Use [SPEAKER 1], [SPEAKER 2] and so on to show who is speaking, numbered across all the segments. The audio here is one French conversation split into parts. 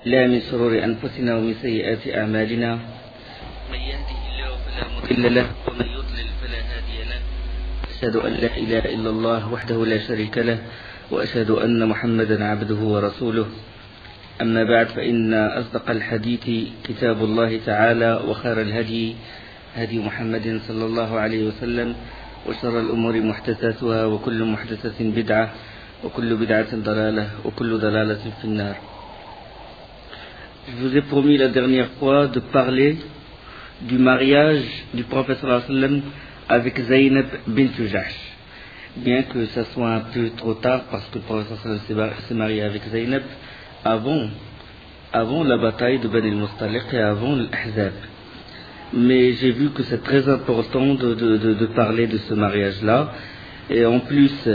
[SPEAKER 1] لا من شرور أنفسنا ومن سيئات أعمالنا من يهده الله فلا مضل له ومن يضلل فلا هادي له أشهد أن لا إله إلا الله وحده لا شريك له وأشهد أن محمدا عبده ورسوله أما بعد فإن أصدق الحديث كتاب الله تعالى وخير الهدي هدي محمد صلى الله عليه وسلم وشر الأمور محدثاتها وكل محدثة بدعة وكل بدعة ضلالة وكل ضلالة في النار. Je vous ai promis la dernière fois de parler du mariage du prophète sallallahu alayhi wa sallam avec Zaynab bint Jahsh. Bien que ça soit un peu trop tard parce que le prophète sallallahu alayhi wa sallam s'est marié avec Zaynab avant la bataille de Bani al-Mustaliq et avant l'Ahzab. Mais j'ai vu que c'est très important de parler de ce mariage-là. Et en plus,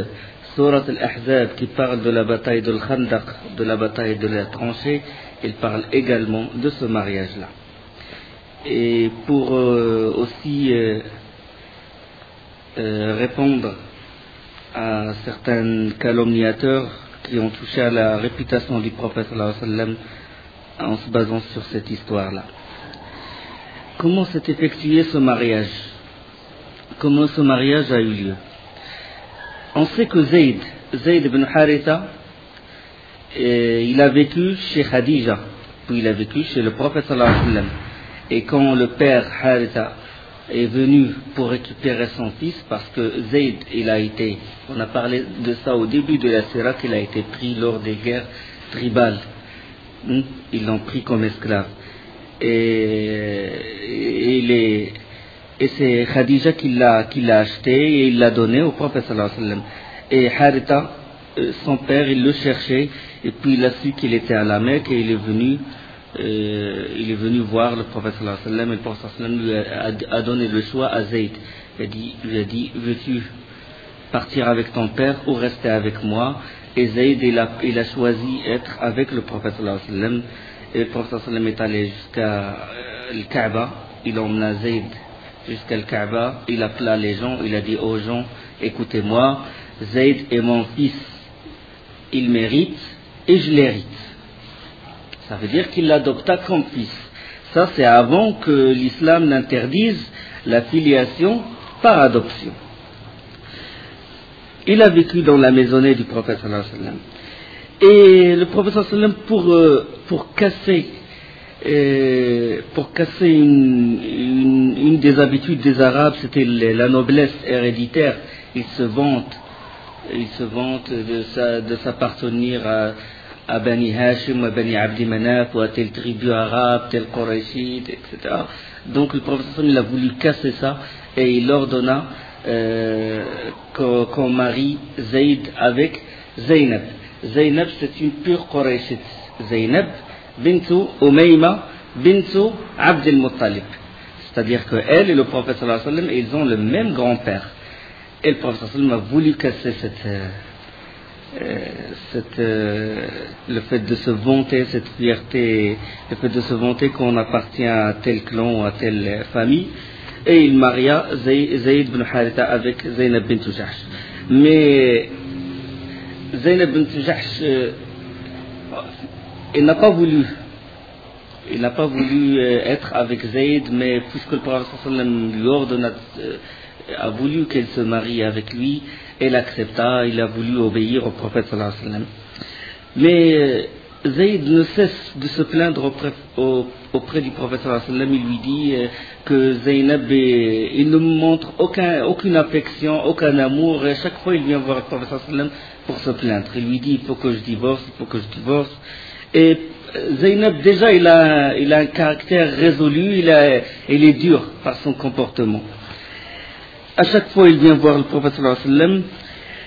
[SPEAKER 1] Surat al-Ahzab qui parle de la bataille de l'Khandaq, de la bataille de la tranchée, il parle également de ce mariage-là. Et pour aussi répondre à certains calomniateurs qui ont touché à la réputation du prophète sallallahu alayhi wa sallam en se basant sur cette histoire-là. Comment s'est effectué ce mariage? Comment ce mariage a eu lieu? On sait que Zayd ibn Haritha, il a vécu chez Khadija, puis il a vécu chez le prophète sallallahu alayhi wa sallam. Et quand le père Haritha est venu pour récupérer son fils, parce que Zayd, on a parlé de ça au début de la Sira, qu'il a été pris lors des guerres tribales. Ils l'ont pris comme esclave. Et c'est Khadija qui l'a acheté et il l'a donné au prophète sallallahu alayhi wa sallam. Et Haritha, son père, il le cherchait et puis il a su qu'il était à la Mecque et il est venu voir le prophète sallallahu alayhi wa sallam et le prophète sallallahu alayhi wa sallam lui a donné le choix à Zayd. Il lui a dit veux-tu partir avec ton père ou rester avec moi? Et Zayd il a choisi être avec le prophète sallallahu alayhi wa sallam. Et le prophète sallallahu alayhi wa sallam est allé jusqu'à le Kaaba, il emmena Zayd jusqu'à le Kaaba, il appela les gens, il a dit aux gens écoutez-moi, Zayd est mon fils, il mérite et je l'hérite. Ça veut dire qu'il l'adopta comme fils. Ça c'est avant que l'islam n'interdise la filiation par adoption. Il a vécu dans la maisonnée du prophète sallallahu alayhi wa sallam. Et le prophète sallallahu alayhi wa sallam pour casser une des habitudes des Arabes, c'était la noblesse héréditaire. Ils se vantent de s'appartenir à Bani Hashim, à Bani Abdi Manaf, ou à telle tribu arabe, tel Qurayshite, etc. Donc le prophète sallallahu alayhi wa sallam il a voulu casser ça et il ordonna qu'on marie Zayd avec Zaynab. Zaynab c'est une pure Qurayshite. Zaynab bintu Umayma bintu Abd al-Muttalib. C'est-à-dire que elle et le prophète sallallahu alayhi wa sallam ils ont le même grand-père. Et le prophète sallallahu alayhi wa sallam a voulu casser le fait de se vanter, cette fierté, le fait de se vanter qu'on appartient à tel clan ou à telle famille. Et il maria Zayd ibn Haritha avec Zaynab bint Jahsh. Mais Zaynab bint Jahsh, il n'a pas voulu être avec Zayd, mais puisque le prophète sallallahu alayhi wa sallam lui ordonna, a voulu qu'elle se marie avec lui, elle accepta, il a voulu obéir au prophète sallallahu alayhi wa sallam. Mais Zayd ne cesse de se plaindre auprès du prophète sallallahu alayhi wa sallam. Il lui dit que Zaynab, il ne montre aucune affection, aucun amour, et chaque fois il vient voir le prophète sallallahu alayhi wa sallam pour se plaindre. Il lui dit il faut que je divorce. Et Zaynab déjà il a un caractère résolu, il est dur par son comportement. À chaque fois il vient voir le prophète sallallahu alayhi wa sallam.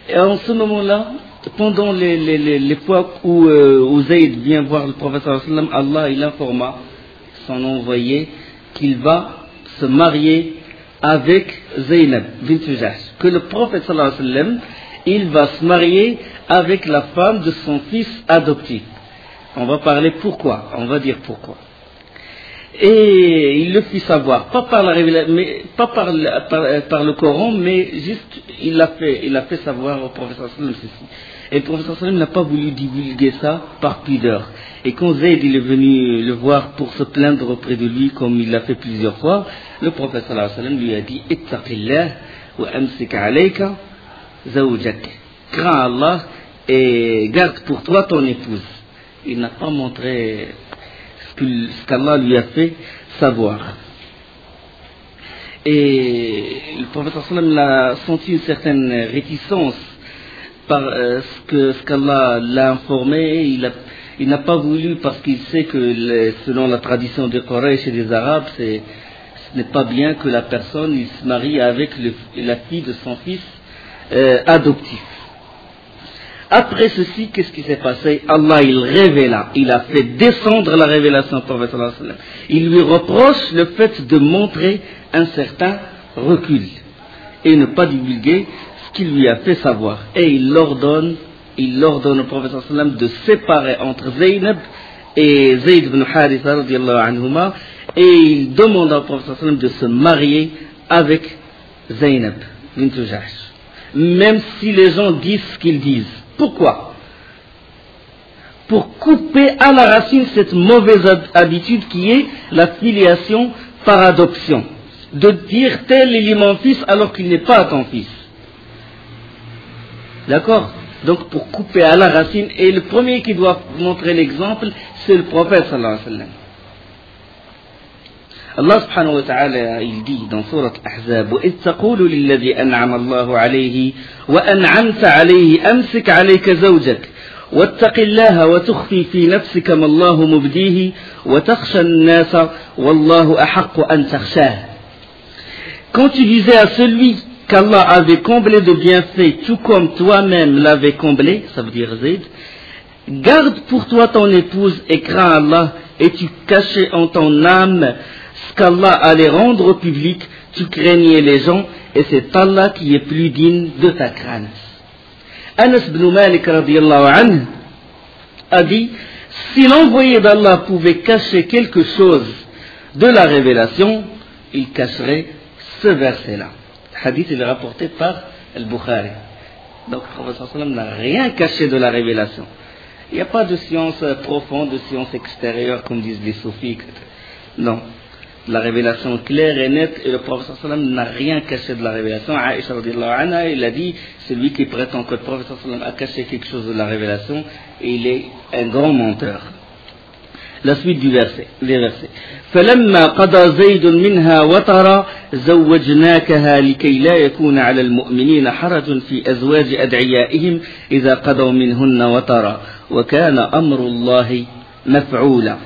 [SPEAKER 1] Et en ce moment-là, pendant les fois où Zayd vient voir le prophète sallallahu alayhi wa sallam, Allah il informa son envoyé qu'il va se marier avec Zaynab bint Jahsh, que le prophète sallallahu alayhi wa sallam il va se marier avec la femme de son fils adoptif. On va parler pourquoi, on va dire pourquoi. Et il le fit savoir, pas par la révélation, mais pas par le Coran, mais juste il a fait savoir au prophète sallallahu alayhi wa sallam ceci. Et le professeur sallam n'a pas voulu divulguer ça par pudeur. Et quand Zayd il est venu le voir pour se plaindre auprès de lui, comme il l'a fait plusieurs fois, le professeur sallam lui a dit Ittaqillah wa amsik alayka zawjak. Crains Allah et garde pour toi ton épouse. Il n'a pas montré ce qu'Allah lui a fait savoir. Et le professeur sallam a senti une certaine réticence par ce qu'Allah l'a informé. Il n'a pas voulu, parce qu'il sait que selon la tradition des Quraysh et des Arabes, ce n'est pas bien que la personne il se marie avec la fille de son fils adoptif. Après ceci, qu'est-ce qui s'est passé? Allah, il révéla, il a fait descendre la révélation au prophète sallallahu alayhi wa sallam. Il lui reproche le fait de montrer un certain recul et ne pas divulguer ce qu'il lui a fait savoir. Et il ordonne au prophète sallallahu alayhi wa sallam de séparer entre Zaynab et Zayd ibn Haritha radiyallahu anhuma, et il demande au prophète sallallahu alayhi wa sallam de se marier avec Zaynab bint Jahsh, même si les gens disent ce qu'ils disent. Pourquoi? Pour couper à la racine cette mauvaise habitude qui est la filiation par adoption. De dire tel il est mon fils alors qu'il n'est pas ton fils. D'accord? Donc pour couper à la racine, et le premier qui doit montrer l'exemple, c'est le prophète sallallahu alayhi wa sallam. Allah subhanahu wa ta'ala, il dit dans surat Ahzab, وَإِذْ تَقُولُ لِلَّذِي أَنْعَمَ اللَّهُ عَلَيْهِ وَأَنْعَمْتَ عَلَيْهِ أَمْسِكْ عَلَيْكَ زَوْجَكَ وَاتَّقِ اللَّهَ وَتُخْفِي فِي نَفْسِكَ مَا اللَّهُ مُبْدِيهِ وَتَخْشَى النَّاسَ وَاللَّهُ أَحَقُّ أَنْ تَخْشَاهُ. Quand tu disais à celui qu'Allah avait comblé de bienfaits, tout comme toi-même l'avais comblé, ça veut dire Zayd, garde pour toi ton épouse et crains Allah, et tu cachais en ton âme ce qu'Allah allait rendre au public, tu craignais les gens, et c'est Allah qui est plus digne de ta crainte. Anas ibn Malik radiyallahu anhu a dit, si l'envoyé d'Allah pouvait cacher quelque chose de la révélation, il cacherait ce verset-là. Le hadith est rapporté par Al-Bukhari. Donc le prophète sallam n'a rien caché de la révélation. Il n'y a pas de science profonde, de science extérieure, comme disent les soufis. Non. La révélation claire et nette, et le prophète sallam n'a rien caché de la révélation. Aïcha radiyallahu anha, il a dit, celui qui prétend que le prophète sallam a caché quelque chose de la révélation, il est un grand menteur. La suite des versets. فلما قضى زيد منها وطرا زوجناكها لكي لا يكون على المؤمنين حرج في أزواج أدعيائهم إذا قضوا منهن وطرا وكان أمر الله مفعولا.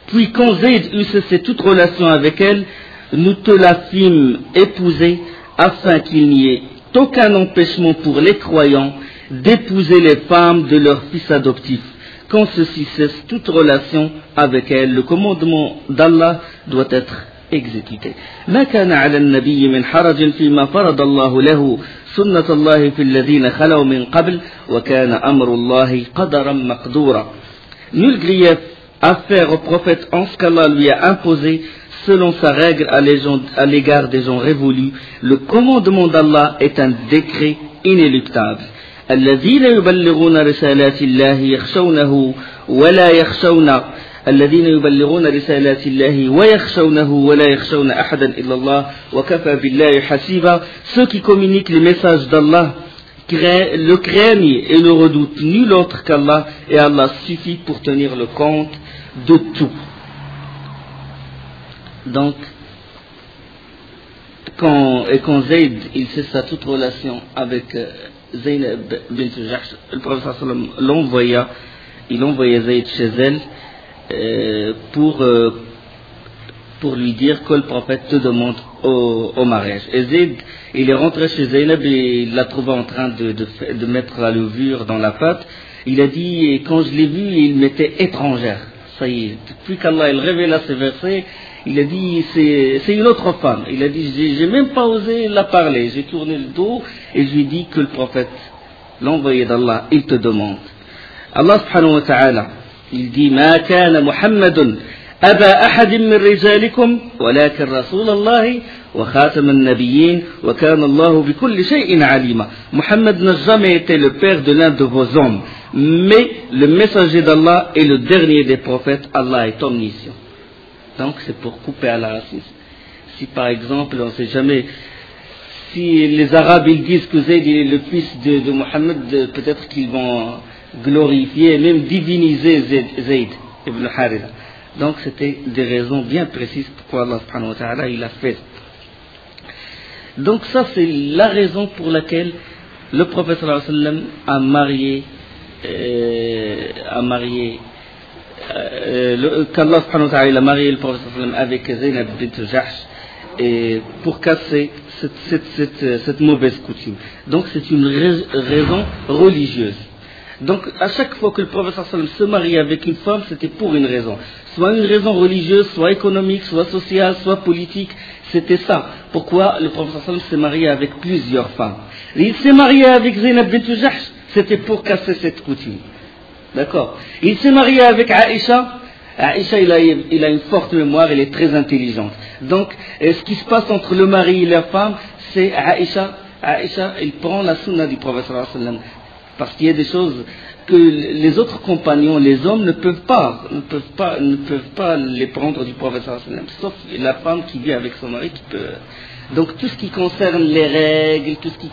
[SPEAKER 1] Puis quand Zayd eut cessé toute relation avec elle, nous te la fîmes épouser afin qu'il n'y ait aucun empêchement pour les croyants d'épouser les femmes de leurs fils adoptifs. Quand ceci cesse toute relation avec elle, le commandement d'Allah doit être exécuté. ما كان على النبي من حرج فيما فرض الله له سنة الله في الذين خلوا من قبل وكان أمر الله قدرا مقدورا. Nul grief à faire au prophète en ce qu'Allah lui a imposé selon sa règle à l'égard des gens révolus. Le commandement d'Allah est un décret inéluctable. الذين يبلغون رسالات الله يخشونه ولا يخشون الذين يبلغون رسالات الله ويخشونه ولا يخشون أحدا إلا الله وكفى بالله حسيبا. Ceux qui communiquent les messages d'Allah le craignent et le redoutent nul autre qu'Allah, et Allah suffit pour tenir le compte de tout. Donc quand Zayd il cessa toute relation avec Zaynab bint Jahsh, le prophète sallam l'envoya, il envoyait Zayd chez elle pour lui dire que le prophète te demande au mariage. Et Zayd, il est rentré chez Zaynab et il l'a trouvé en train de mettre la levure dans la pâte. Il a dit, et quand je l'ai vu, il m'était étrangère. Ça y est, depuis qu'Allah il révéla ces versets, il a dit, c'est une autre femme. Il a dit, j'ai même pas osé la parler. J'ai tourné le dos et je lui ai dit que le prophète, l'envoyé d'Allah, il te demande. Allah subhanahu wa ta'ala, il dit, ما كان محمد أبا أحد من رجالكم ولكن رسول الله وخاتم النبيين وكان الله بكل شيء عليما. Mohammed n'a jamais été le père de l'un de vos hommes, mais le messager d'Allah est le dernier des prophètes. Allah est omniscient. Donc c'est pour couper à la racine. Si par exemple, on ne sait jamais, si les Arabes ils disent que Zayd est le fils de Mohammed, peut-être qu'ils vont glorifier, même diviniser Zayd ibn Haritha. Donc c'était des raisons bien précises pourquoi Allah subhanahu wa ta'ala il a fait. Donc ça c'est la raison pour laquelle le prophète sallallahu alayhi wa sallam qu'Allah subhanahu wa ta'ala il a marié le prophète sallallahu alayhi wa sallam avec Zaynab bint Jahsh, et pour casser cette mauvaise coutume. Donc c'est une raison religieuse. Donc à chaque fois que le prophète sallallahu alayhi wa sallam se marie avec une femme, c'était pour une raison. Soit une raison religieuse, soit économique, soit sociale, soit politique. C'était ça. Pourquoi le prophète sallallahu alayhi wa sallam s'est marié avec plusieurs femmes. Il s'est marié avec Zaynab bint Jahsh, c'était pour casser cette coutume. D'accord. Il s'est marié avec Aïcha. Aïcha, il a une forte mémoire, elle est très intelligente. Donc, ce qui se passe entre le mari et la femme, c'est Aïcha, il prend la sunna du prophète sallallahu alayhi wa sallam. Parce qu'il y a des choses que les autres compagnons, les hommes, ne peuvent pas les prendre du prophète sallallahu alayhi wa sallam. Sauf la femme qui vit avec son mari qui peut. Donc tout ce qui concerne les règles, tout ce qui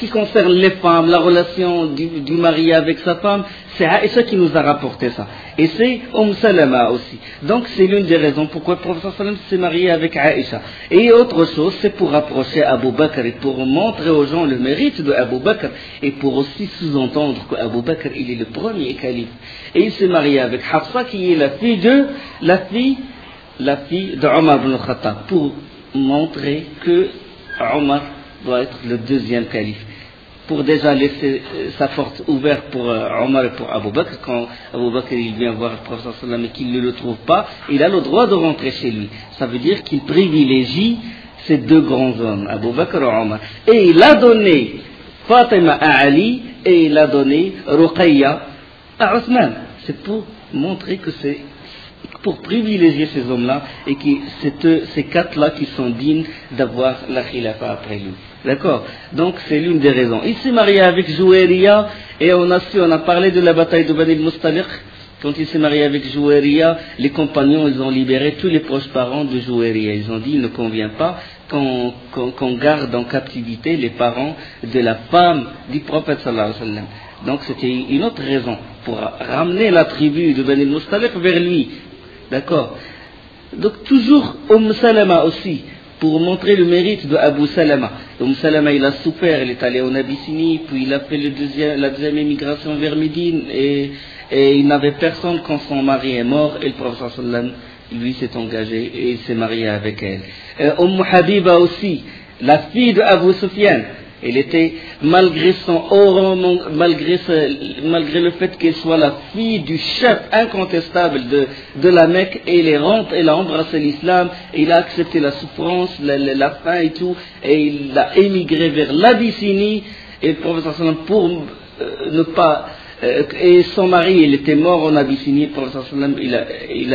[SPEAKER 1] concerne les femmes, la relation du mari avec sa femme, c'est Aïcha qui nous a rapporté ça. Et c'est Salama aussi. Donc c'est l'une des raisons pourquoi le prophète sallallahu alayhi wa sallam s'est marié avec Aïcha. Et autre chose, c'est pour rapprocher Abu Bakr et pour montrer aux gens le mérite de Abu Bakr et pour aussi sous-entendre qu'Abu Bakr il est le premier calife. Et il s'est marié avec Hafsa qui est la fille de Omar ibn Khattab, pour montrer que Omar doit être le deuxième calife, pour déjà laisser sa porte ouverte pour Omar et pour Abu Bakr. Quand Abu Bakr il vient voir le prophète sallallahu alayhi wa sallam et qu'il ne le trouve pas, il a le droit de rentrer chez lui. Ça veut dire qu'il privilégie ces deux grands hommes, Abu Bakr et Omar. Et il a donné Fatima à Ali et il a donné Ruqayya à Othman. C'est pour montrer que c'est pour privilégier ces hommes-là et que ces quatre-là qui sont dignes d'avoir la khilafa après lui. D'accord. Donc c'est l'une des raisons. Il s'est marié avec Jouairiya et on a parlé de la bataille de Bani al-Mustaliq. Quand il s'est marié avec Jouairiya, les compagnons ils ont libéré tous les proches parents de Jouairiya. Ils ont dit il ne convient pas qu'on garde en captivité les parents de la femme du prophète sallallahu alayhi wa sallam. Donc c'était une autre raison pour ramener la tribu de Bani al-Mustaliq vers lui. D'accord. Donc toujours Salama aussi, pour montrer le mérite de Abu Salama. Salama il a souffert, il est allé en Abyssinie, puis il a fait la deuxième émigration vers Médine, et il n'avait personne quand son mari est mort, et le prophète sallallahu alayhi wa sallam, lui s'est engagé et il s'est marié avec elle. Habiba aussi, la fille de Abu Sufyan. Elle était, malgré son rang, malgré le fait qu'elle soit la fille du chef incontestable de la Mecque, elle a embrassé l'islam, il a accepté la souffrance, la faim et tout, et il a émigré vers l'Abyssinie, et le prophète sallallahu alayhi wa sallam, pour ne pas, et son mari, il était mort en Abyssinie, le prophète sallallahu alayhi wa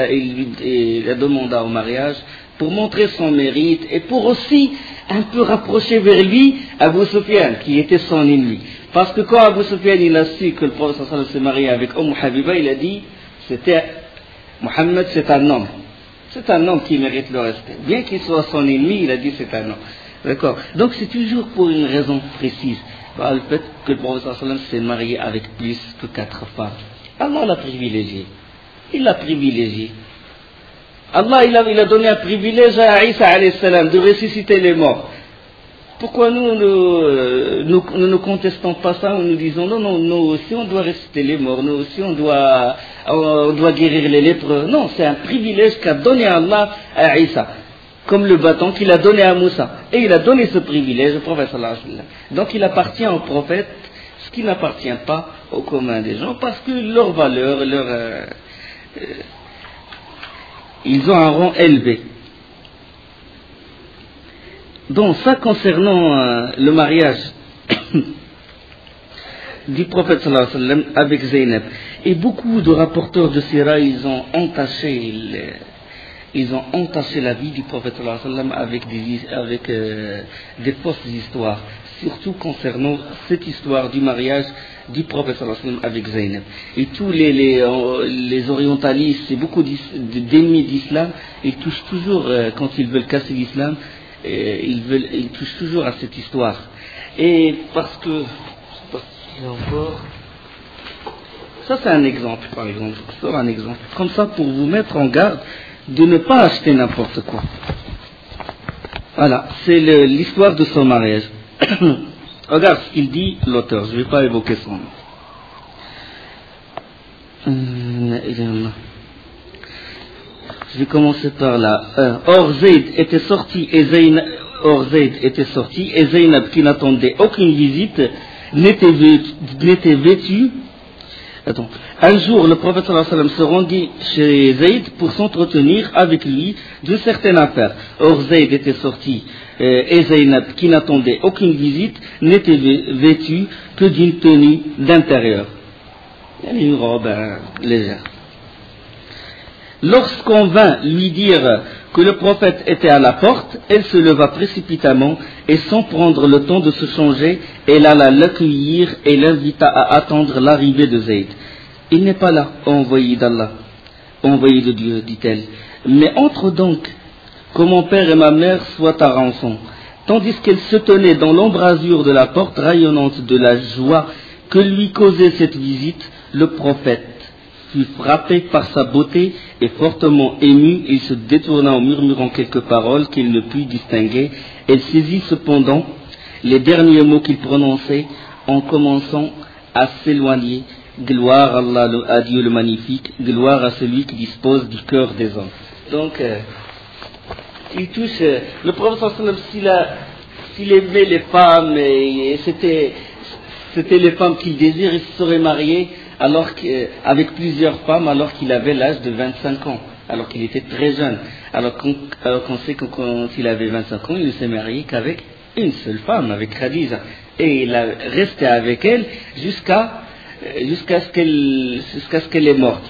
[SPEAKER 1] sallam, il a demandé au mariage, pour montrer son mérite et pour aussi un peu rapprocher vers lui Abu Sufyan qui était son ennemi. Parce que quand Abu Sufyan il a su que le prophète sallallahu alayhi wa sallam s'est marié avec Habiba, il a dit Mohammed c'est un homme qui mérite le respect. Bien qu'il soit son ennemi, il a dit c'est un homme. D'accord. Donc c'est toujours pour une raison précise. Le fait que le prophète sallallahu alayhi wa sallam s'est marié avec plus que 4 femmes. Allah l'a privilégié. Il l'a privilégié. Allah il a donné un privilège à Isa alayhi salam de ressusciter les morts. Pourquoi nous ne contestons pas ça, nous disons non, nous aussi on doit ressusciter les morts, nous aussi on doit guérir les lépreux. Non, c'est un privilège qu'a donné Allah à Isa, comme le bâton qu'il a donné à Moussa. Et il a donné ce privilège au prophète sallallahu alayhi wa sallam. Donc il appartient au prophète ce qui n'appartient pas au commun des gens, parce que leur valeur, ils ont un rang élevé. Donc ça concernant le mariage du prophète sallallahu alayhi wa sallam avec Zaynab. Et beaucoup de rapporteurs de Sira, ils ont entaché la vie du prophète sallallahu alayhi wa sallam avec des fausses histoires, surtout concernant cette histoire du mariage du prophète sallallahu alayhi wa sallam avec Zaynab. Et tous les orientalistes et beaucoup d'ennemis d'islam, ils touchent toujours, quand ils veulent casser l'islam, ils touchent toujours à cette histoire. Et parce que, je sais pas si encore. Ça c'est un exemple, par exemple. Je sors un exemple. Comme ça pour vous mettre en garde de ne pas acheter n'importe quoi. Voilà, c'est l'histoire de son mariage. Regarde ce qu'il dit l'auteur, je ne vais pas évoquer son nom. Je vais commencer par là. Or Zayd était sorti et Zaynab qui n'attendait aucune visite n'était vêtue. Attends. Un jour, le prophète sallallahu alayhi wa sallam se rendit chez Zayd pour s'entretenir avec lui d'une certaine affaire. Or, Zayd était sorti et Zaynab, qui n'attendait aucune visite, n'était vêtue que d'une tenue d'intérieur. Une robe légère. Lorsqu'on vint lui dire que le prophète était à la porte, elle se leva précipitamment et sans prendre le temps de se changer, elle alla l'accueillir et l'invita à attendre l'arrivée de Zayd. Il n'est pas là, envoyé d'Allah, envoyé de Dieu, dit-elle. Mais entre donc, que mon père et ma mère soient à rançon. Tandis qu'elle se tenait dans l'embrasure de la porte rayonnante de la joie que lui causait cette visite, le prophète fut frappé par sa beauté et fortement ému, il se détourna en murmurant quelques paroles qu'il ne put distinguer. Elle saisit cependant les derniers mots qu'il prononçait en commençant à s'éloigner. Gloire à Allah, à Dieu le magnifique, gloire à celui qui dispose du cœur des hommes. Donc, il touche, le prophète sallallahu alayhi wa sallam, s'il aimait les femmes, et c'était les femmes qu'il désire, il se serait marié avec plusieurs femmes alors qu'il avait l'âge de 25 ans, alors qu'il était très jeune. Alors qu'on sait que quand il avait 25 ans, il ne s'est marié qu'avec une seule femme, avec Khadija. Et il a resté avec elle jusqu'à ce qu'elle est morte.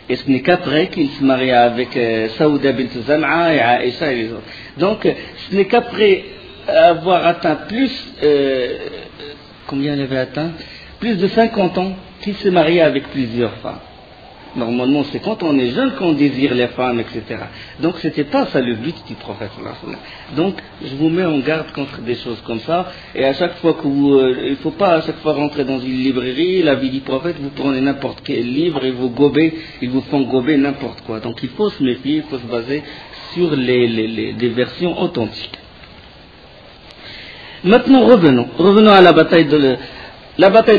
[SPEAKER 1] Et ce n'est qu'après qu'il se maria avec Saouda bint Zam'a et Aïcha et les autres. Donc, ce n'est qu'après avoir atteint combien elle avait atteint? Plus de 50 ans qu'il se marie avec plusieurs femmes. Normalement, c'est quand on est jeune qu'on désire les femmes, etc. Donc, c'était pas ça le but du prophète sallallahu alayhi wa sallam. Donc, je vous mets en garde contre des choses comme ça. Et à chaque fois il ne faut pas à chaque fois rentrer dans une librairie, la vie du prophète, vous prenez n'importe quel livre et ils vous font gober n'importe quoi. Donc, il faut se méfier, il faut se baser sur des versions authentiques. Maintenant, revenons à la bataille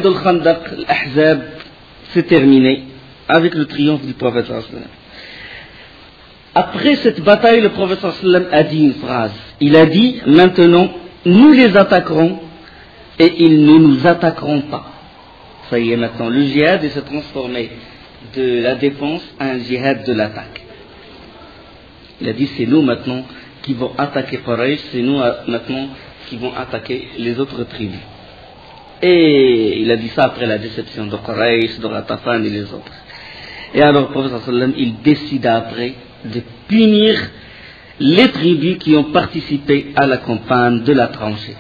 [SPEAKER 1] de Khandaq, l'Ahzab, c'est terminé avec le triomphe du prophète sallallahu alayhi wa sallam. Après cette bataille, le prophète sallallahu alayhi wa sallam a dit une phrase. Il a dit, maintenant, nous les attaquerons et ils ne nous attaqueront pas. Ça y est, maintenant, le djihad s'est transformé de la défense à un djihad de l'attaque. Il a dit, c'est nous maintenant qui vont attaquer Quraysh, c'est nous maintenant qui vont attaquer les autres tribus. Et il a dit ça après la déception de Quraysh, de Ghatafan et les autres. Et alors le prophète sallallahu alayhi wa sallam, il décida après de punir les tribus qui ont participé à la campagne de la tranchée.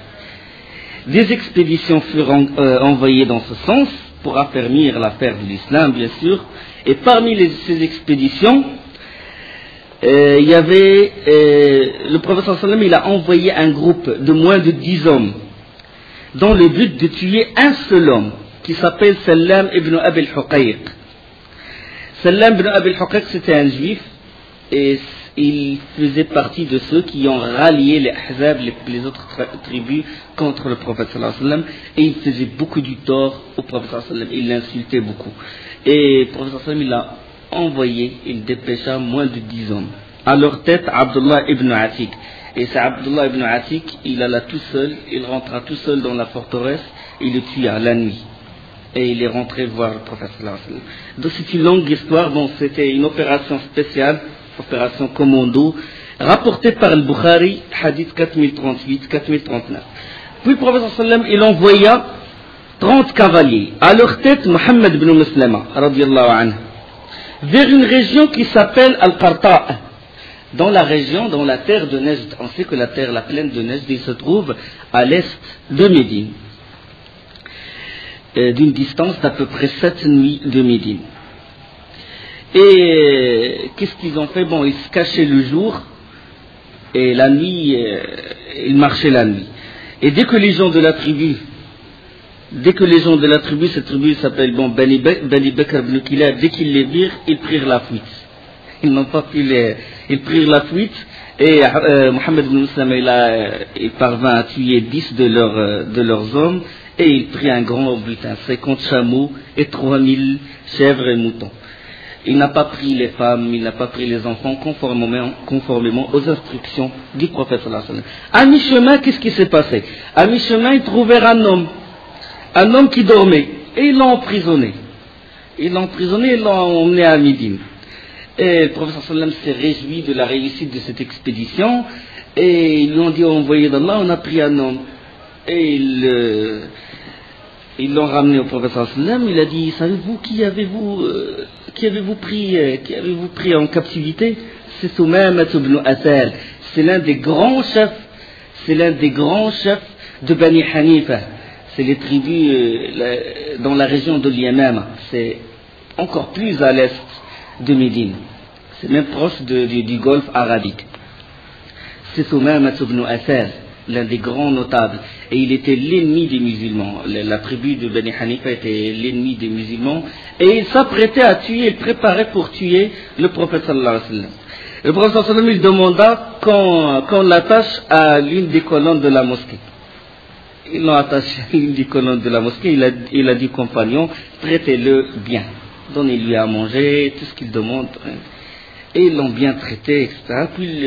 [SPEAKER 1] Des expéditions furent envoyées dans ce sens pour affermir l'affaire de l'islam, bien sûr. Et parmi ces expéditions, il y avait le prophète sallallahu alayhi wa sallam, il a envoyé un groupe de moins de 10 hommes dans le but de tuer un seul homme qui s'appelle Sallam ibn Abi al-Huqayq. Sallam ibn Abi al-Huqayq, c'était un juif et il faisait partie de ceux qui ont rallié les Ahzab, les autres tribus contre le prophète sallallahu alayhi wa sallam, et il faisait beaucoup du tort au prophète sallallahu alayhi wa sallam, il l'insultait beaucoup. Et le prophète sallallahu alayhi wa sallam, il a envoyé, il dépêcha moins de 10 hommes. À leur tête, Abdullah ibn Atik. Et c'est Abdullah ibn Atik, il alla tout seul, il rentra tout seul dans la forteresse, il le tua la nuit. Et il est rentré voir le prophète sallallahu alayhi wa sallam. Donc c'est une longue histoire, bon, c'était une opération spéciale, opération commando, rapportée par le Bukhari, hadith 4038, 4039. Puis le prophète sallallahu alayhi wa sallam, il envoya 30 cavaliers, à leur tête Mohammed ibn Muslima, radiallahu anhu, vers une région qui s'appelle Al-Qarta', dans la région, dans la terre de Najd. On sait que la terre, la plaine de Najd, il se trouve à l'est de Médine, d'une distance d'à peu près 7 nuits de Médine. Et qu'est-ce qu'ils ont fait? Bon, ils se cachaient le jour, et la nuit, ils marchaient la nuit. Et dès que les gens de la tribu, cette tribu s'appelle Bani Bakr ibn Kilab, dès qu'ils les virent, ils prirent la fuite. Ils n'ont pas pu ils prirent la fuite, et Mohammed ibn Muslim, il parvint à tuer 10 de leurs hommes, et il prit un grand butin, 50 chameaux et 3000 chèvres et moutons. Il n'a pas pris les femmes, il n'a pas pris les enfants, conformément aux instructions du prophète sallallahu alayhi wa sallam. À mi-chemin, qu'est-ce qui s'est passé? À mi-chemin, ils trouvèrent un homme qui dormait, et ils l'ont emprisonné. Ils l'ont emmené à Médine. Et le prophète sallallahu alayhi wa sallam s'est réjoui de la réussite de cette expédition, et ils lui ont dit, au envoyé d'Allah, on a pris un homme. Et ils l'ont ramené au prophète sallallahu alayhi wa sallam, il a dit, savez-vous qui avez-vous pris en captivité? C'est Soumamat ibn Asal. C'est l'un des grands chefs de Bani Hanifa. C'est les tribus dans la région de Yamama. C'est encore plus à l'est de Médine. C'est même proche du golfe arabique. C'est Soumamat ibn Asal, l'un des grands notables. Et il était l'ennemi des musulmans. La tribu de Bani Hanifa était l'ennemi des musulmans. Et il s'apprêtait à tuer, il préparait pour tuer le prophète sallallahu alayhi wa sallam. Le prophète sallallahu alayhi wa sallam, il demanda qu'on l'attache à l'une des colonnes de la mosquée. Ils l'ont attaché à l'une des colonnes de la mosquée. Il a dit, compagnon, traitez-le bien. Donnez-lui à manger, tout ce qu'il demande. Et ils l'ont bien traité, etc. Puis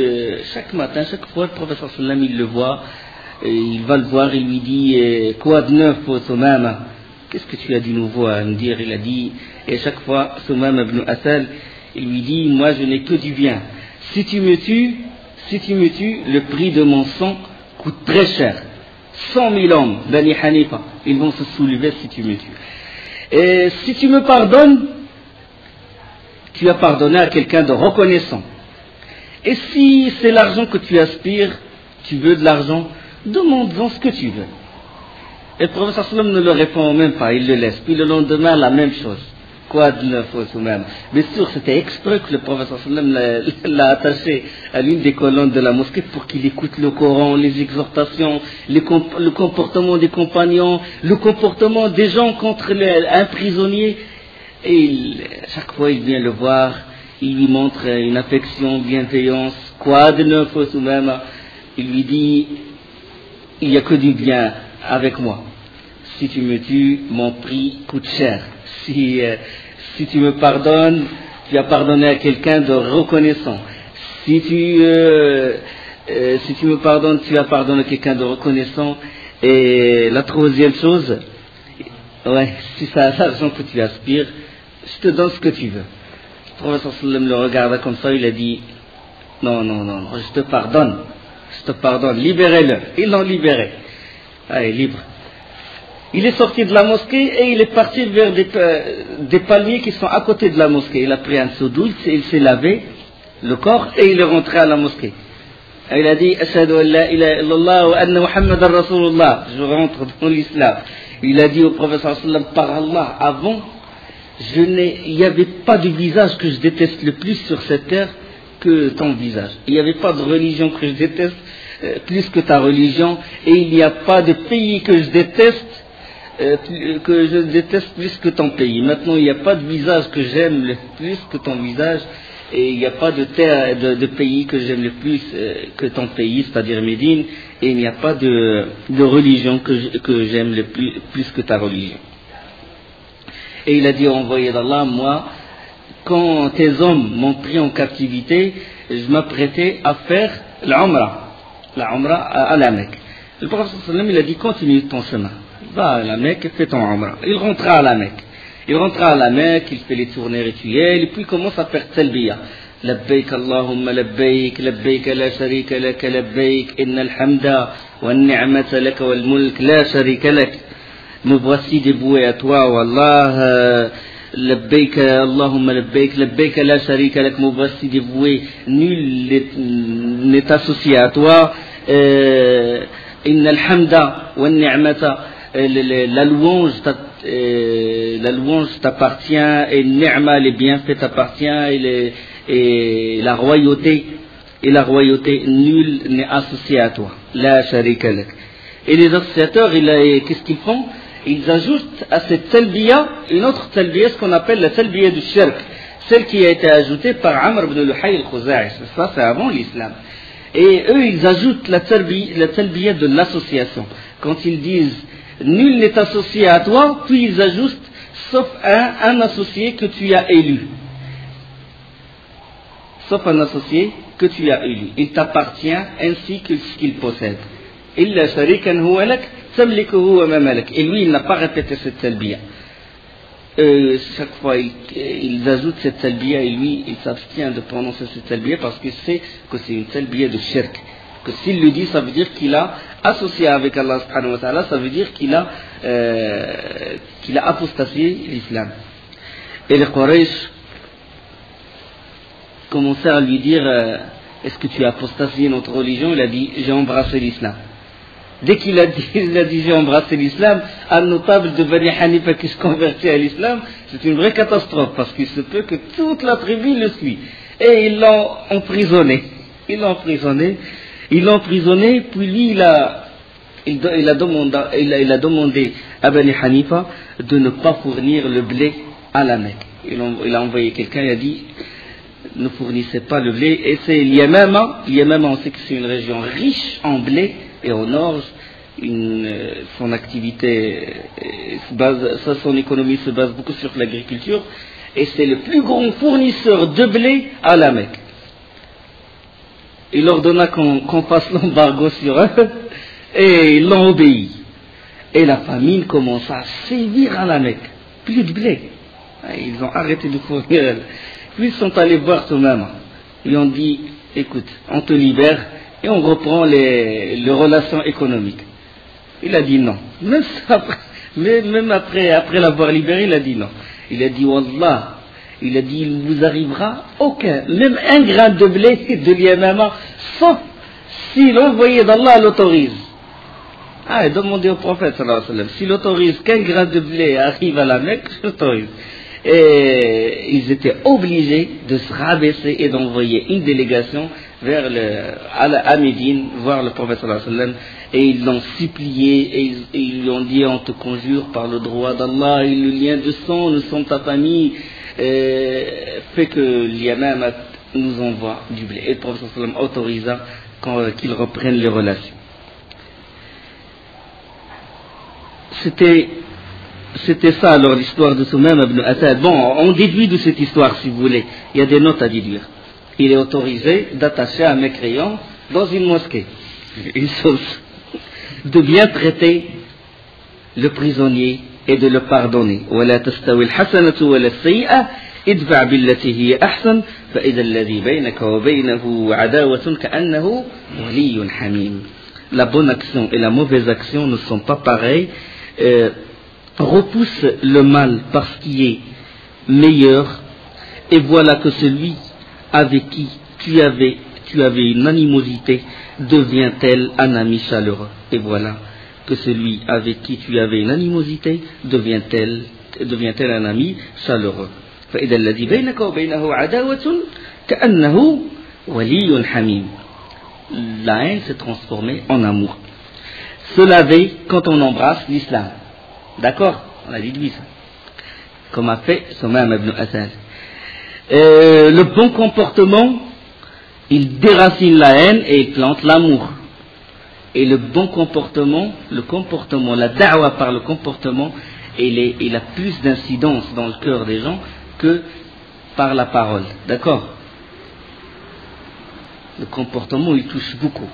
[SPEAKER 1] chaque matin, chaque fois, le prophète sallallahu alayhi wa sallam, il le voit. Et il va le voir, il lui dit, quoi de neuf au Soumama? Qu'est-ce que tu as du nouveau à me dire? Il a dit, et chaque fois, Soumama ibn Asal, il lui dit, moi je n'ai que du bien. Si tu me tues, le prix de mon sang coûte très cher. 100 000 hommes, Bani Hanifa, ils vont se soulever si tu me tues. Et si tu me pardonnes, tu as pardonné à quelqu'un de reconnaissant. Et si c'est l'argent que tu aspires, tu veux de l'argent, demande-en ce que tu veux. Et le prophète sallallahu alayhi wa sallam ne le répond même pas, il le laisse. Puis le lendemain, la même chose. Quoi de neuf au même? Bien sûr, c'était exprès que le prophète sallallahu alayhi wa sallam l'a attaché à l'une des colonnes de la mosquée pour qu'il écoute le Coran, les exhortations, le comportement des compagnons, le comportement des gens contre un prisonnier. Et chaque fois, il vient le voir, il lui montre une affection, bienveillance. Quoi de neuf au même? Il lui dit, il n'y a que du bien avec moi. Si tu me tues, mon prix coûte cher. Si tu me pardonnes, tu as pardonné à quelqu'un de reconnaissant. Si tu me pardonnes, tu as pardonné à quelqu'un de reconnaissant. Et la troisième chose, si c'est l'argent que tu aspires, je te donne ce que tu veux. Le prophète sallallahu alayhi wa sallam le regarda comme ça, il a dit, non, je te pardonne, libérez-le. Ils l'ont libéré. Allez, libre. Il est sorti de la mosquée et il est parti vers des palmiers qui sont à côté de la mosquée. Il a pris un seau d'eau, il s'est lavé le corps et il est rentré à la mosquée. Et il a dit, Ashhadu an la ilaha illallah wa anna Muhammadan Rasulullah. Je rentre dans l'islam. Il a dit au prophète sallallahu alayhi wa sallam, par Allah, avant, il n'y avait pas de visage que je déteste le plus sur cette terre que ton visage. Il n'y avait pas de religion que je déteste plus que ta religion, et il n'y a pas de pays que je déteste plus que ton pays. Maintenant, il n'y a pas de visage que j'aime le plus que ton visage, et il n'y a pas de terre, de pays que j'aime le plus que ton pays, c'est-à-dire Médine, et il n'y a pas de religion que j'aime le plus que ta religion. Et il a dit, envoyé d'Allah, moi, quand tes hommes m'ont pris en captivité, je m'apprêtais à faire la Umrah à la Mecque. Le prophète sallallahu alayhi wa sallam, il a dit, continue ton chemin, va à la Mecque et fais ton Umrah. Il rentra à la Mecque, il fait les tournées rituelles, et puis il commence à faire talbiya. Labbayk Allahumma labbayk, labbayk la sharika lak, labbayk, innal hamda, wa ni'mata lak wal mulk, la sharika lak. me voici dévoué à toi, oh Allah, labbaik, Allahumma labbaik, labbaik la sharika lak, me voici dévoué, nul n'est associé à toi, inna al-hamda wa ni'mata, la louange t'appartient, et ni'ma, les bienfaits t'appartient, et la royauté, nul n'est associé à toi, la sharika lak. Et les associateurs, qu'est-ce qu'ils font? Ils ajoutent à cette talbiya une autre talbiya, ce qu'on appelle la talbiya du shirk, celle qui a été ajoutée par Amr ibn Luhay al-Khuza'i. Ça, c'est avant l'islam. Et eux, ils ajoutent la talbiya de l'association. Quand ils disent nul n'est associé à toi, puis ils ajoutent sauf un associé que tu as élu. Sauf un associé que tu as élu. Il t'appartient ainsi que ce qu'il possède. إلا شريكا هو لك تملكه وما ملك. Et lui, il n'a pas répété cette talbiya. Chaque fois, ils ajoutent cette talbiya et lui, il s'abstient de prononcer cette talbiya parce qu'il sait que c'est une talbiya de shirk. Que s'il le dit, ça veut dire qu'il a associé avec Allah subhanahu wa ta'ala, ça veut dire qu'il a apostasié l'islam. Et les Quraysh commençaient à lui dire est-ce que tu as apostasié notre religion? Il a dit j'ai embrassé l'islam. Dès qu'il a dit j'ai embrassé l'islam, un notable de Bani Hanifa qui se convertit à l'islam, c'est une vraie catastrophe parce qu'il se peut que toute la tribu le suit. Et ils l'ont emprisonné. Ils l'ont emprisonné, puis lui il a demandé à Bani Hanifa de ne pas fournir le blé à la Mecque. Il a envoyé quelqu'un, il a dit ne fournissez pas le blé. Et c'est Yamama, on sait que c'est une région riche en blé et en orge. Son activité son économie se base beaucoup sur l'agriculture. Et c'est le plus grand fournisseur de blé à la Mecque. Il ordonna qu'on fasse l'embargo sur eux et ils l'ont obéi. Et la famine commença à sévir à la Mecque. Plus de blé. Ils ont arrêté de fournir. Puis ils sont allés voir Soumama. Ils ont dit écoute, on te libère et on reprend les relations économiques. Il a dit non. Même après l'avoir libéré, il a dit non. Il a dit Wallah, il a dit il ne vous arrivera aucun, même un grain de blé de l'Yamama, sauf si l'envoyé d'Allah l'autorise. Demandez au prophète sallallahu alayhi wa sallam, s'il autorise qu'un grain de blé arrive à la Mecque, j'autorise. Et ils étaient obligés de se rabaisser et d'envoyer une délégation à Médine, voir le prophète sallallahu alayhi wa sallam, et ils l'ont supplié, et ils lui ont dit on te conjure par le droit d'Allah et le lien de sang, nous sommes ta famille, fait que l'Yamama nous envoie du blé. Et le prophète sallallahu alayhi wa sallam autorisa qu'ils reprennent les relations. C'était ça alors l'histoire de Soumaym ibn Asad. Bon, on déduit de cette histoire si vous voulez. Il y a des notes à déduire. Il est autorisé d'attacher un mécréant dans une mosquée. Une chose. De bien traiter le prisonnier et de le pardonner. ولا تستوي الحسنة ولا السيئة ادفع بالتي هي أحسن فإذا الذي بينك وبينه عداوة كأنه ولي حميم. La bonne action et la mauvaise action ne sont pas pareilles. Repousse le mal par ce qui est meilleur, et voilà que celui avec qui tu avais une animosité devient-elle un ami chaleureux. Et voilà que celui avec qui tu avais une animosité devient-elle un ami chaleureux. فإذا الذي بينك وبينه عداوة كأنه ولي حميم. La haine s'est transformée en amour. Se laver quand on embrasse l'islam. D'accord? On a déduit ça. Comme a fait Soumaym ibn Asad. Le bon comportement, il déracine la haine et il plante l'amour. Et le bon comportement, la da'wa par le comportement, il a plus d'incidence dans le cœur des gens que par la parole. D'accord? Le comportement, il touche beaucoup.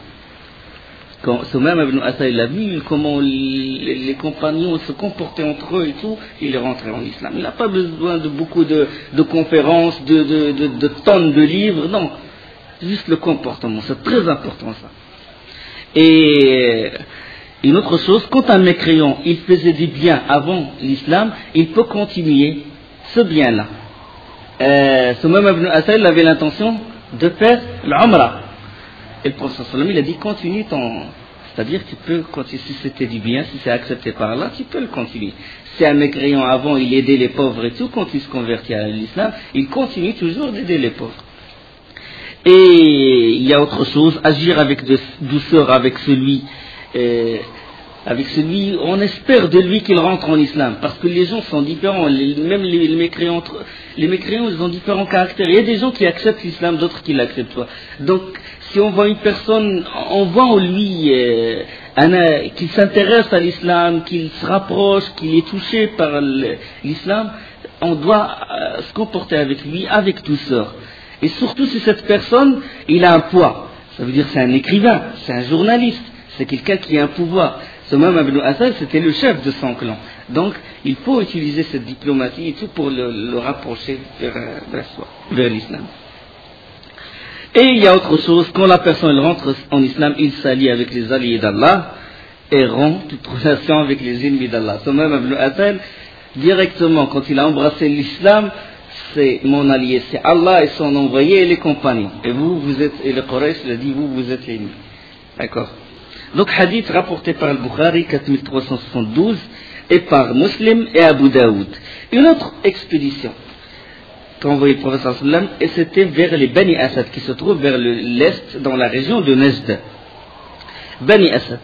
[SPEAKER 1] Quand Soumaym ibn Asad il a vu comment les compagnons se comportaient entre eux et tout, il est rentré en islam. Il n'a pas besoin de beaucoup de conférences, de tonnes de livres, non. Juste le comportement, c'est très important ça. Et Une autre chose, quand un mécréant, il faisait du bien avant l'islam, il peut continuer ce bien-là. Soumaym ibn Asal avait l'intention de faire l'Umrah. Et le prophète sallam, il a dit continue ton... C'est-à-dire tu peux continuer, si c'était du bien, si c'est accepté par Allah, tu peux le continuer. Si un mécréant avant, il aidait les pauvres et tout, quand il se convertit à l'islam, il continue toujours d'aider les pauvres. Et il y a autre chose, agir avec douceur avec celui, on espère de lui qu'il rentre en islam, parce que les gens sont différents, même les mécréants, ils ont différents caractères. Il y a des gens qui acceptent l'islam, d'autres qui l'acceptent pas. Donc, si on voit une personne, on voit en lui qu'il s'intéresse à l'islam, qu'il se rapproche, qu'il est touché par l'islam, on doit se comporter avec lui avec douceur. Et surtout si cette personne, il a un poids. Ça veut dire c'est un écrivain, c'est un journaliste, c'est quelqu'un qui a un pouvoir. Soumaym ibn Asal, c'était le chef de son clan. Donc, il faut utiliser cette diplomatie et tout pour le rapprocher vers l'islam. Et il y a autre chose, quand la personne rentre en islam, il s'allie avec les alliés d'Allah et rompt toute relation avec les ennemis d'Allah. Soumaym ibn Asal, directement, quand il a embrassé l'islam, c'est mon allié, c'est Allah et son envoyé et les compagnons. Et vous êtes, et le Quraysh l'a dit, vous êtes l'ennemi. D'accord. Donc, hadith rapporté par le Bukhari, 4372, et par Muslim et Abu Daoud. Une autre expédition qu'a envoyé le prophète sallallahu alayhi wa sallam, et c'était vers les Bani Asad, qui se trouvent vers l'est, dans la région de Najd. Bani Asad,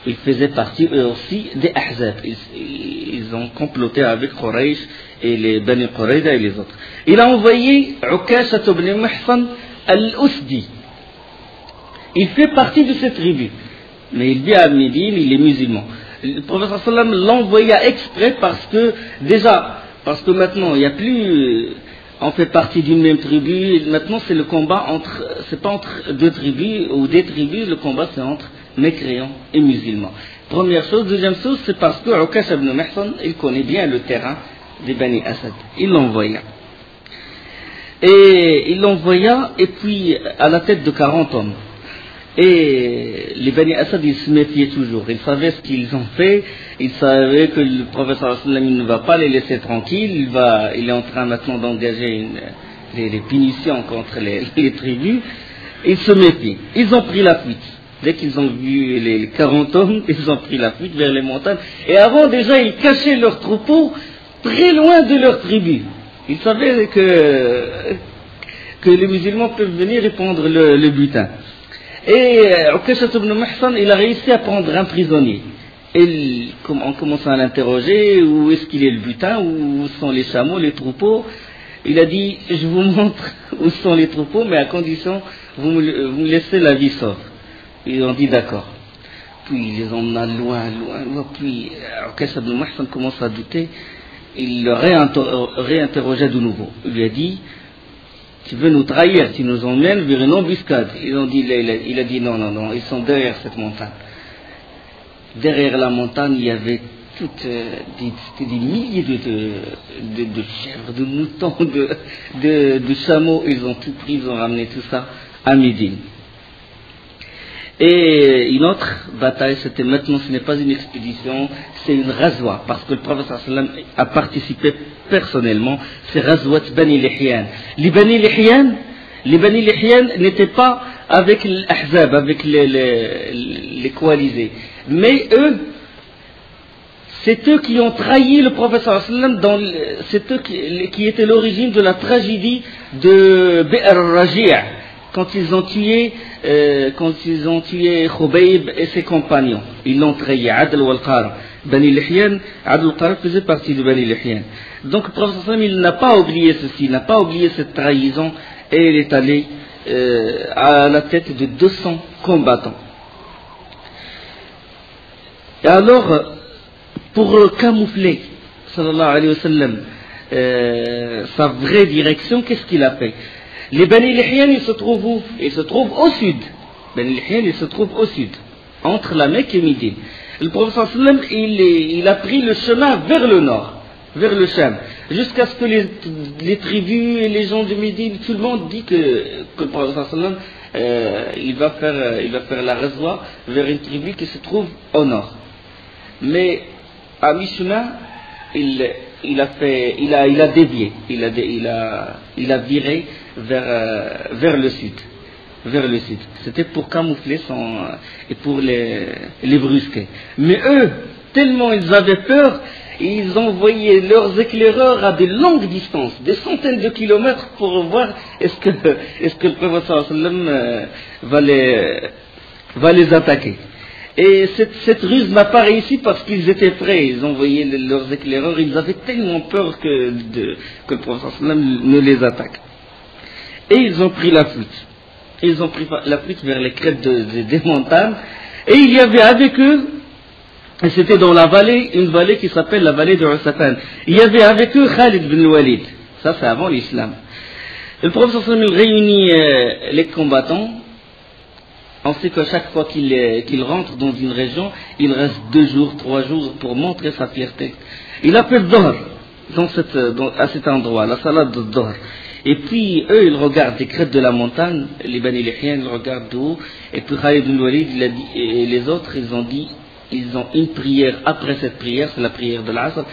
[SPEAKER 1] ils faisaient partie eux aussi des Ahzab. Ils ont comploté avec Quraysh et les Bani Qurayda et les autres. Il a envoyé Ukasha ibn Muhsan al-Usdi. Il fait partie de cette tribu. Mais il vit à Médine, il est musulman. Le prophète sallam l'envoya exprès parce que maintenant il n'y a plus, on fait partie d'une même tribu. Maintenant c'est le combat c'est pas entre deux tribus ou des tribus, le combat c'est entre mécréants et musulmans. Première chose. Deuxième chose, c'est parce que Ukash ibn Muhsan, il connaît bien le terrain des Bani Asad. Il l'envoya. Et puis à la tête de 40 hommes. Et les Bani Asad, ils se méfiaient toujours. Ils savaient ce qu'ils ont fait. Ils savaient que le prophète sallallahu alayhi wa sallam ne va pas les laisser tranquilles. Il est en train maintenant d'engager des punitions contre les tribus. Ils se méfient. Ils ont pris la fuite. Dès qu'ils ont vu les 40 hommes, ils ont pris la fuite vers les montagnes. Et avant, déjà, ils cachaient leurs troupeaux très loin de leur tribu. Ils savaient que les musulmans peuvent venir et prendre le butin. Et Ukasha ibn Muhsan, il a réussi à prendre un prisonnier. Et on commence à l'interroger, où est-ce qu'il est le butin, où sont les chameaux, les troupeaux. Il a dit, je vous montre où sont les troupeaux, mais à condition, vous me laissez la vie sauve. Ils ont dit d'accord. Puis il les emmena loin. Puis Ukasha ibn Muhsan commence à douter. Il le réinterrogea de nouveau. Il lui a dit, tu veux nous trahir, tu nous emmènes vers une embuscade. Il a dit non, ils sont derrière cette montagne. Derrière la montagne, il y avait des milliers de chèvres, de moutons, de chameaux. Ils ont tout pris, ils ont ramené tout ça à Médine. Et une autre bataille, c'était maintenant, ce n'est pas une expédition, c'est une razwa, parce que le prophète sallallahu alayhi wa sallam a participé personnellement, c'est Razwat Bani Lihyan. Les Bani Lihyan n'étaient pas avec l'Ahzab, avec les coalisés, mais eux, c'est eux qui ont trahi le prophète sallallahu alayhi wa sallam, c'est eux qui étaient l'origine de la tragédie de Bi'r al-Raji', quand ils ont tué Khubayb et ses compagnons. Ils l'ont trahi, Adl wal-Qara. Bani Lihyan, Adl wal-Qara faisait partie de Bani Lihyan. Donc le prophète sallallahu alayhi wa sallam, il n'a pas oublié ceci, il n'a pas oublié cette trahison, et il est allé à la tête de 200 combattants. Et alors, pour camoufler, sallallahu alayhi wa sallam, sa vraie direction, qu'est-ce qu'il a fait? Les Bani Lihyan, ils se trouvent où? Ils se trouvent au sud. Bani Lihyan, ils se trouvent au sud, entre la Mecque et Médine. Le prophète sallallahu alayhi wa sallam, il a pris le chemin vers le nord, vers le Sham, jusqu'à ce que les tribus et les gens de Médine, tout le monde dit que le prophète sallallahu alayhi wa sallam, il va faire la razwa vers une tribu qui se trouve au nord. Mais à mi-chemin, il a dévié, il a viré vers le sud. C'était pour camoufler et pour les brusquer. Mais eux, tellement ils avaient peur, ils envoyaient leurs éclaireurs à de longues distances, des centaines de kilomètres, pour voir est-ce que le prophète sallallahu alayhi wa sallam va les attaquer. Et cette ruse n'a pas réussi parce qu'ils étaient prêts, ils envoyaient leurs éclaireurs, ils avaient tellement peur que le prophète sallallahu alayhi wa sallam ne les attaque. Et ils ont pris la fuite. Ils ont pris la fuite vers les crêtes des montagnes, et il y avait avec eux, et c'était dans la vallée, une vallée qui s'appelle la vallée de Usafan. Il y avait avec eux Khalid bin Walid. Ça, c'est avant l'islam. Le prophète sallallahu alayhi wa sallam réunit les combattants. On sait qu'à chaque fois qu'il rentre dans une région, il reste 2 jours, 3 jours pour montrer sa fierté. Il appelle Dohr à cet endroit, la salade de Dohr. Et puis eux, ils regardent des crêtes de la montagne, les Bani Lihyan, ils regardent de haut. Et puis Khalid bin Walid, il a dit, et les autres, ils ont dit, ils ont une prière. Après cette prière, c'est la prière de l'Asr.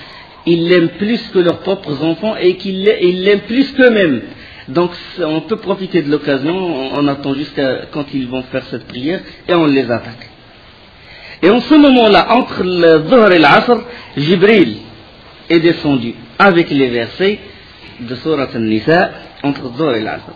[SPEAKER 1] Ils l'aiment plus que leurs propres enfants et ils l'aiment plus qu'eux-mêmes. Donc on peut profiter de l'occasion, on attend jusqu'à quand ils vont faire cette prière et on les attaque. Et en ce moment-là, entre le Dhuhr et l'Asr, Jibril est descendu avec les versets de Surat An-Nisa entre le Dhuhr et l'Asr.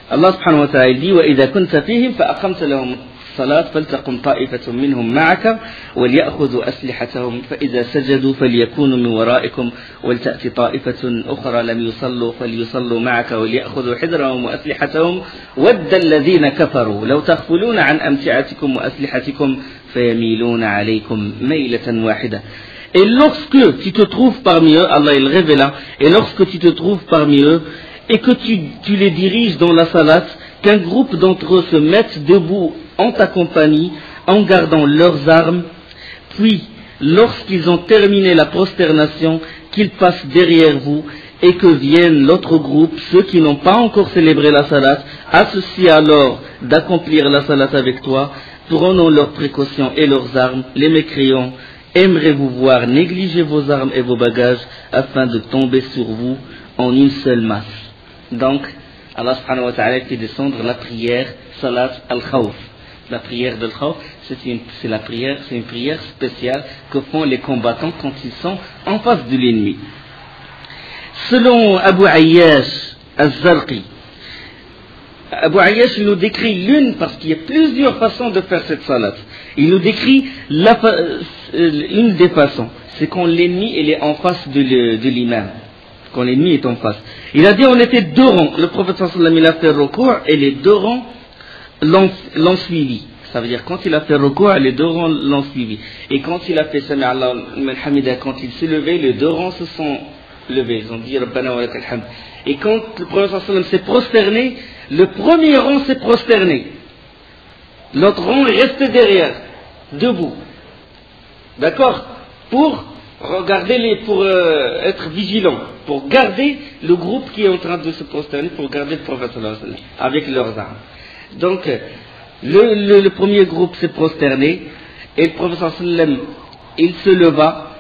[SPEAKER 1] Allah subhanahu wa ta'ala dit وَإِذَا كُنْتَ فِيهِمْ فَأَقَمْتَ لَهُمْ الصلاة فلتقم طائفة منهم معك وليأخذوا أسلحتهم فإذا سجدوا فليكونوا من ورائكم ولتأتي طائفة أخرى لم يصلوا فليصلوا معك وليأخذوا حذرهم وأسلحتهم ود الذين كفروا لو تغفلون عن أمتعتكم وأسلحتكم فيميلون عليكم ميلة واحدة. Et lorsque tu te trouves parmi eux, Allah il révéla, et lorsque tu te trouves parmi eux et que tu les diriges dans la salat, qu'un groupe d'entre eux se mette debout en ta compagnie, en gardant leurs armes, puis, lorsqu'ils ont terminé la prosternation, qu'ils passent derrière vous, et que vienne l'autre groupe, ceux qui n'ont pas encore célébré la salat, associés alors d'accomplir la salat avec toi, prenons leurs précautions et leurs armes, les mécréants, aimerez-vous voir négliger vos armes et vos bagages, afin de tomber sur vous en une seule masse. Donc, Allah subhanahu wa ta'ala fait descendre la prière Salat al-Khawf. La prière de l'Khawf, c'est une prière spéciale que font les combattants quand ils sont en face de l'ennemi. Selon Abu Ayyash al-Zarqi, Abu Ayyash nous décrit l'une, parce qu'il y a plusieurs façons de faire cette salat. Il nous décrit une des façons, c'est quand l'ennemi est en face de l'imam. Quand l'ennemi est en face. Il a dit on était 2 rangs. Le prophète sallallahu alayhi wa sallam il a fait recours et les 2 rangs l'ont suivi. Ça veut dire quand il a fait recours, les 2 rangs l'ont suivi. Et quand il a fait Sami Allah man hamida, quand il s'est levé, les 2 rangs se sont levés. Ils ont dit Rabbana wa lakal hamd. Et quand le prophète sallallahu alayhi wa sallam s'est prosterné, le premier rang s'est prosterné. L'autre rang est resté derrière, debout. D'accord? Pour pour être vigilant, pour garder le groupe qui est en train de se prosterner, pour garder le prophète sallallahu alayhi wa sallam, avec leurs armes. Donc, le premier groupe s'est prosterné, et le prophète sallallahu alayhi wa sallam, il se leva,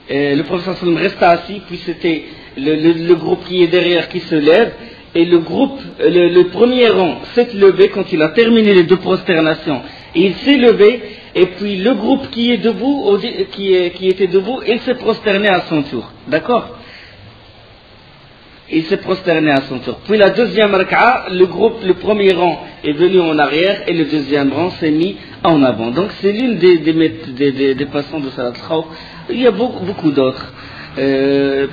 [SPEAKER 1] le prophète sallallahu alayhi wa sallam resta assis, puis c'était le groupe qui est derrière qui se lève, et le premier rang s'est levé quand il a terminé les 2 prosternations, et il s'est levé, et puis le groupe qui est debout, qui était debout, il s'est prosterné à son tour. D'accord? Il s'est prosterné à son tour. Puis la deuxième raka'a, le premier rang est venu en arrière et le deuxième rang s'est mis en avant. Donc c'est l'une des façons de salat al-Khawf. Il y a beaucoup d'autres.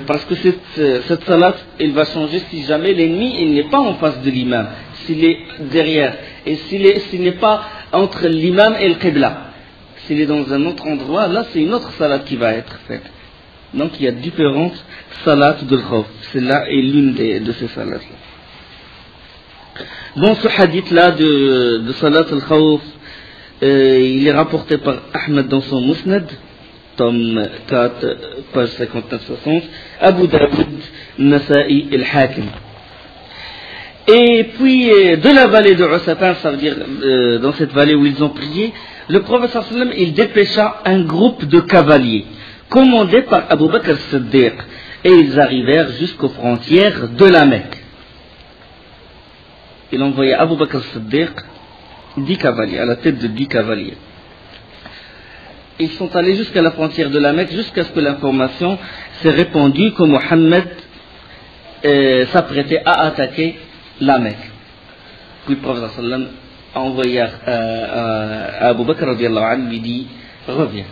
[SPEAKER 1] Parce que cette salat, elle va changer si jamais l'ennemi il n'est pas en face de l'imam, s'il est derrière, et s'il n'est pas entre l'imam et le qibla. S'il est dans un autre endroit, là c'est une autre salat qui va être faite. Donc il y a différentes salats de l'Khawf. Celle-là est l'une de ces salats-là. Dans ce hadith-là de salat al-Khawf, il est rapporté par Ahmed dans son Musnad, tome 4, page 59-60, Abu Daoud, Nasa'i et al-Hakim. Et puis, de la vallée de Usafan, ça veut dire dans cette vallée où ils ont prié, le prophète sallallahu alayhi wa sallam, il dépêcha un groupe de cavaliers, commandés par Abu Bakr as-Siddiq, et ils arrivèrent jusqu'aux frontières de la Mecque. Il envoya Abu Bakr as-Siddiq 10 cavaliers, à la tête de 10 cavaliers. Ils sont allés jusqu'à la frontière de la Mecque, jusqu'à ce que l'information s'est répandue que Mohammed s'apprêtait à attaquer la Mecque. Puis le prophète sallallahu alayhi wa sallam a envoyé à Abu Bakr radiallahu anhu, lui dit reviens,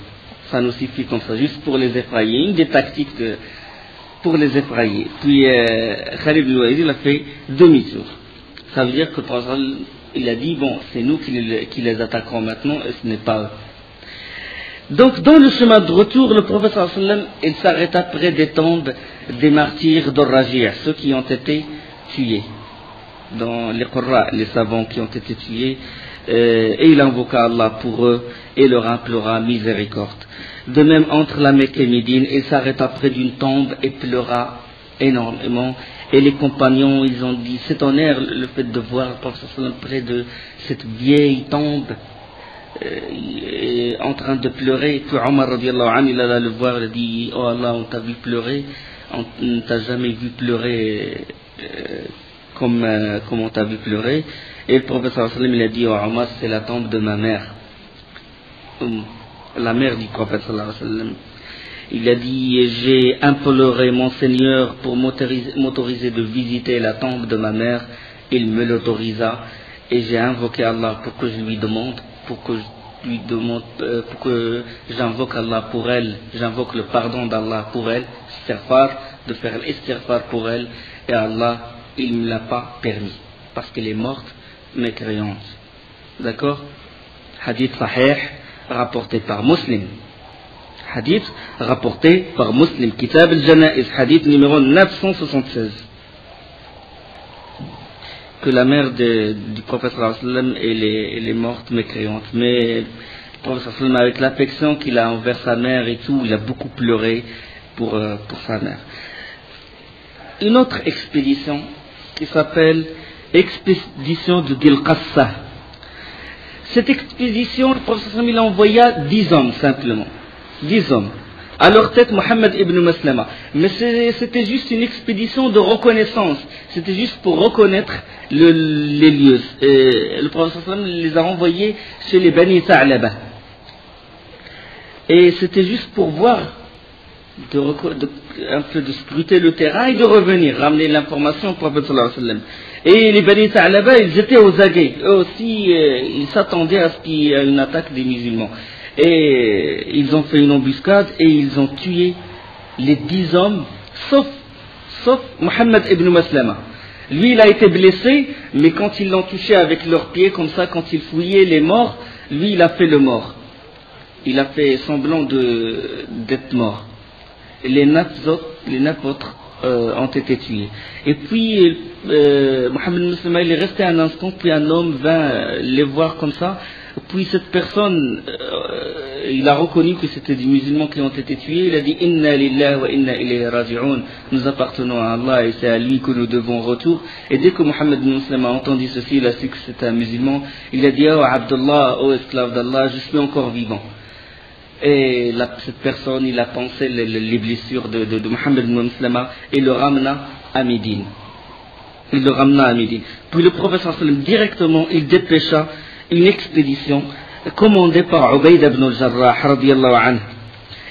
[SPEAKER 1] ça nous suffit comme ça, juste pour les effrayer, une des tactiques pour les effrayer. Puis Khalid ibn Walid il a fait demi-tour. Ça veut dire que le prophète il a dit bon, c'est nous qui les attaquerons maintenant et ce n'est pas eux. Donc dans le chemin de retour, le prophète sallallahu alayhi wa sallam il s'arrêta près des tombes des martyrs d'Or-Rajia, ceux qui ont été tués dans les Qurra, les savants qui ont été tués, et il invoqua Allah pour eux et leur implora miséricorde. De même entre la Mecque et Médine, il s'arrêta près d'une tombe et pleura énormément. Et les compagnons, ils ont dit, c'est en air le fait de voir le prophète sallallahu alayhi wa sallam près de cette vieille tombe, en train de pleurer. Puis Omar radiallahu anhu, il alla le voir, il a dit, oh Allah, on t'a vu pleurer, on ne t'a jamais vu pleurer comme on t'a vu pleurer. Et le prophète sallallahu alayhi wa sallam, il a dit, oh Omar, c'est la tombe de ma mère, la mère du prophète sallallahu alayhi wa sallam. Il a dit, j'ai imploré mon Seigneur pour m'autoriser de visiter la tombe de ma mère. Il me l'autorisa et j'ai invoqué Allah pour que je lui demande, pour que j'invoque Allah pour elle, j'invoque le pardon d'Allah pour elle, de faire l'istighfar pour elle, et Allah, il ne me l'a pas permis, parce qu'elle est morte, mécréante. D'accord? Hadith sahih, rapporté par Muslim. Hadith rapporté par Muslim, Kitab al-Janaiz, hadith numéro 976. Que la mère du prophète sallallahu alayhi wa sallam, elle est morte mécréante. Mais le prophète sallallahu alayhi wa sallam, avec l'affection qu'il a envers sa mère et tout, il a beaucoup pleuré pour sa mère. Une autre expédition qui s'appelle expédition de Dil-Qassa. Cette expédition, le prophète sallallahu alayhi wa sallam, il envoya 10 hommes simplement. 10 hommes. À leur tête, Mohammed ibn Maslama. Mais c'était juste une expédition de reconnaissance. C'était juste pour reconnaître les lieux. Le prophète sallallahu alayhi wa sallam les a envoyés chez les Bani Tha'laba. Et c'était juste pour voir, un peu de scruter le terrain et de revenir, ramener l'information au prophète sallallahu alayhi wa sallam. Et les Bani Tha'laba, ils étaient aux aguets. Eux aussi, ils s'attendaient à ce qu'il y ait une attaque des musulmans. Et ils ont fait une embuscade et ils ont tué les 10 hommes, sauf Mohammed ibn Maslama. Lui, il a été blessé, mais quand ils l'ont touché avec leurs pieds, comme ça, quand ils fouillaient les morts, lui, il a fait le mort. Il a fait semblant d'être mort. Et les 9 autres ont été tués. Et puis, Mohammed ibn Maslama, il est resté un instant, puis un homme vint les voir comme ça. Puis cette personne, il a reconnu que c'était des musulmans qui ont été tués. Il a dit Inna lillahi wa inna ilayhi raji'un. Nous appartenons à Allah et c'est à lui que nous devons retour. Et dès que Mohammed ibn Muslim a entendu ceci, il a su que c'était un musulman. Il a dit oh Abdullah, oh esclave d'Allah, je suis encore vivant. Et cette personne, il a pensé les blessures de Mohammed ibn Muslim et le ramena à Médine. Puis le prophète sallallahu alayhi wa sallam directement, il dépêcha une expédition commandée par Ubayd ibn al-Jarrah radiyallahu anhu.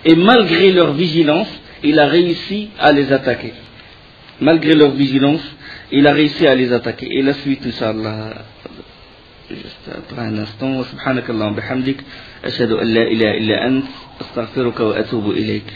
[SPEAKER 1] Et malgré leur vigilance, il a réussi à les attaquer. Malgré leur vigilance, il a réussi à les attaquer. Et la suite, Inch'Allah, juste après un instant. Subhanakallah wa bihamdik, ashhadu an la ilaha illa ant, astaghfiruka wa atubu ilayk.